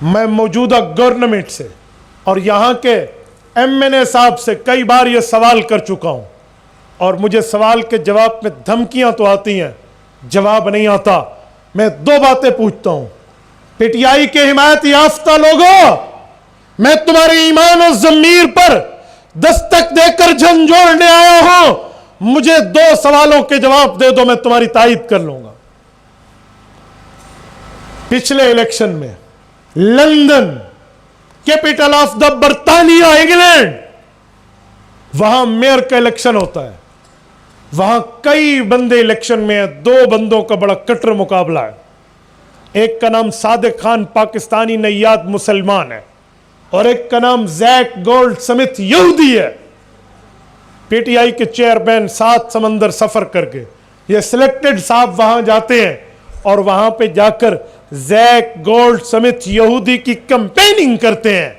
میں موجودہ گورنمنٹ سے اور یہاں کے MNA صاحب سے کئی بار یہ سوال کر چکا ہوں، اور مجھے سوال کے جواب میں دھمکیاں تو آتی ہیں، جواب نہیں آتا۔ میں دو باتیں پوچھتا ہوں، PTI کے حمایت یافتہ لوگوں، میں تمہارے ایمان و ضمیر پر دستک دے کر جھنجھوڑنے آیا ہوں، مجھے دو سوالوں کے جواب دے دو، میں تمہاری تائید کر لوں گا۔ پچھلے الیکشن میں لندن، کیپٹل آف دا برطانیہ انگلینڈ، وہاں میئر کا الیکشن ہوتا ہے، وہاں کئی بندے الیکشن میں ہیں، دو بندوں کا بڑا کٹر مقابلہ ہے۔ ایک کا نام صادق خان پاکستانی نیاد مسلمان ہے، اور ایک کا نام زیک گولڈ سمتھ یہودی ہے۔ PTI کے چیئرمین 7 سمندر سفر کر کے یہ سلیکٹڈ صاحب وہاں جاتے ہیں، اور وہاں پہ جا کر زیک گولڈ سمتھ یہودی کی کمپیننگ کرتے ہیں،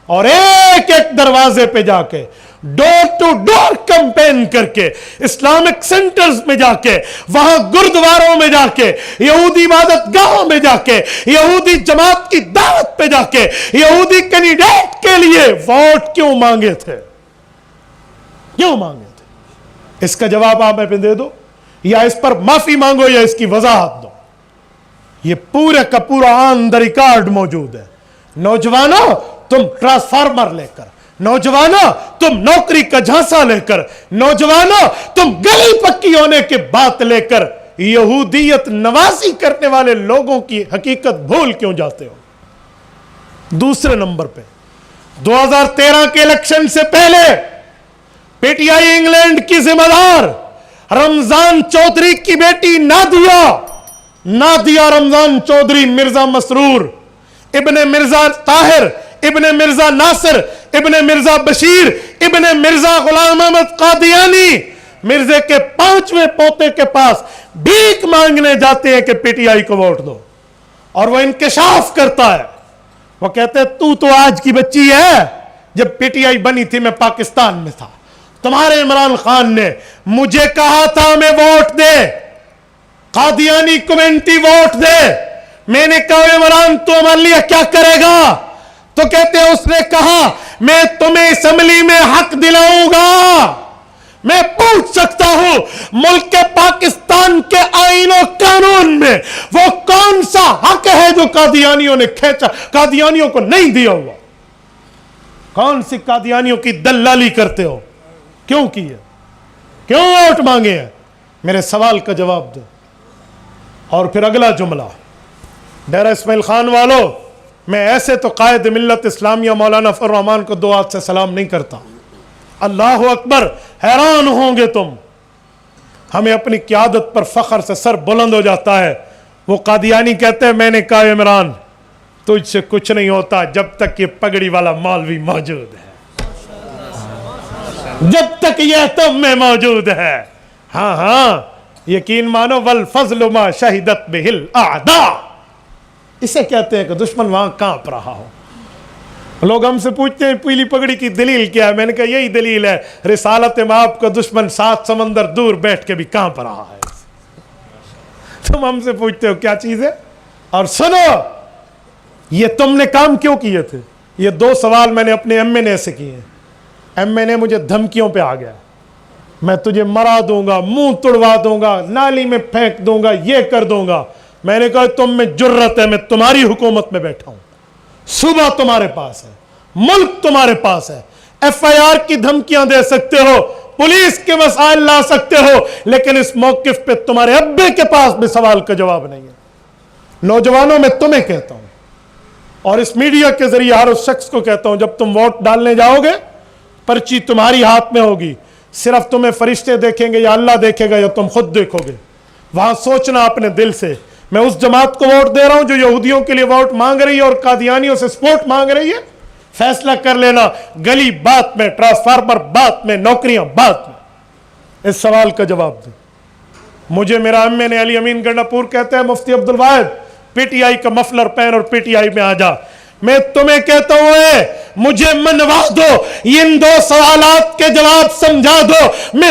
اور ایک ایک دروازے پہ جا کے ڈور ٹو ڈور کمپین کر کے، اسلامک سینٹرز میں جا کے، وہاں گردواروں میں جا کے، یہودی عبادت گاہوں میں جا کے، یہودی جماعت کی دعوت پہ جا کے، یہودی کینڈیڈیٹ کے لیے ووٹ کیوں مانگے تھے؟ کیوں مانگے تھے؟ اس کا جواب آپ میں دے دو، یا اس پر معافی مانگو، یا اس کی وضاحت دو۔ یہ پورے کا پورا آن دا ریکارڈ موجود ہے۔ نوجوانوں، تم ٹرانسفارمر لے کر، نوجوانوں تم نوکری کا جھانسا لے کر، نوجوانوں تم گلی پکی ہونے کے بات لے کر یہودیت نوازی کرنے والے لوگوں کی حقیقت بھول کیوں جاتے ہو؟ دوسرے نمبر پہ 2013 کے الیکشن سے پہلے PTI انگلینڈ کی ذمہ دار رمضان چودھری کی بیٹی نادیہ رمضان چودھری، مرزا مسرور ابن مرزا طاہر ابن مرزا ناصر ابن مرزا بشیر ابن مرزا غلام احمد قادیانی، مرزے کے 5ویں پوتے کے پاس بھیک مانگنے جاتے ہیں کہ PTI کو ووٹ دو، اور وہ انکشاف کرتا ہے، وہ کہتے ہیں تو آج کی بچی ہے، جب PTI بنی تھی میں پاکستان میں تھا، تمہارے عمران خان نے مجھے کہا تھا میں ووٹ دے، قادیانی کمیونٹی ووٹ دے، میں نے کہا عمران تو ہمارے لیے کیا کرے گا؟ تو کہتے ہیں اس نے کہا میں تمہیں اسمبلی میں حق دلاؤں گا۔ میں پوچھ سکتا ہوں ملک پاکستان کے آئین و قانون میں وہ کون سا حق ہے جو قادیانیوں نے کھینچا، قادیانیوں کو نہیں دیا ہوا؟ کون سی قادیانیوں کی دلالی کرتے ہو؟ کیوں کی ہے؟ کیوں ووٹ مانگے ہیں؟ میرے سوال کا جواب دو۔ اور پھر اگلا جملہ، ڈیرہ اسماعیل خان والو، میں ایسے تو قائد ملت اسلامیہ مولانا فضل الرحمان کو 2 ہاتھ سے سلام نہیں کرتا، اللہ اکبر، حیران ہوں گے تم، ہمیں اپنی قیادت پر فخر سے سر بلند ہو جاتا ہے۔ وہ قادیانی کہتے ہیں میں نے کہا عمران تجھ سے کچھ نہیں ہوتا جب تک یہ پگڑی والا مولوی موجود ہے، جب تک یہ تم میں موجود ہے۔ ہاں یقین مانو، والفضل ما شہدت بہ الاعداء، اسے کہتے ہیں کہ دشمن وہاں کانپ رہا ہو۔ لوگ ہم سے پوچھتے ہیں پیلی پگڑی کی دلیل کیا ہے؟ میں نے کہا یہی دلیل ہے، رسالت مآب کا دشمن 7 سمندر دور بیٹھ کے بھی کانپ رہا ہے۔ تم ہم سے پوچھتے ہو کیا چیز ہے؟ اور سنو، یہ تم نے کام کیوں کیے تھے؟ یہ 2 سوال میں نے اپنے MNA سے کیے ہیں۔ MNA مجھے دھمکیوں پہ آ گیا، میں تجھے مرا دوں گا، منہ توڑوا دوں گا، نالی میں پھینک دوں گا، یہ کر دوں گا۔ میں نے کہا تم میں جرت ہے، میں تمہاری حکومت میں بیٹھا ہوں، صوبہ تمہارے پاس ہے، ملک تمہارے پاس ہے، FIR کی دھمکیاں دے سکتے ہو، پولیس کے مسائل لا سکتے ہو، لیکن اس موقف پہ تمہارے ابے کے پاس بھی سوال کا جواب نہیں ہے۔ نوجوانوں میں تمہیں کہتا ہوں، اور اس میڈیا کے ذریعے ہر اس شخص کو کہتا ہوں، جب تم ووٹ ڈالنے جاؤ گے پرچی تمہاری ہاتھ میں ہوگی، صرف تمہیں فرشتے دیکھیں گے یا اللہ دیکھے گا یا تم خود دیکھو گے۔ وہاں سوچنا اپنے دل سے، میں اس جماعت کو ووٹ دے رہا ہوں جو یہودیوں کے لیے ووٹ مانگ رہی ہے اور قادیانیوں سے سپورٹ مانگ رہی ہے؟ فیصلہ کر لینا، گلی بات میں، ٹرانسفارمر بات میں، نوکریاں بات میں۔ اس سوال کا جواب دیں۔ مجھے میرا MNA علی امین گنڈاپور کہتے ہیں مفتی عبدالواحد PTI کا مفلر پہن اور PTI میں آ جا۔ میں تمہیں کہتا ہوں مجھے منوا دو، ان 2 سوالات کے جواب سمجھا دو، میں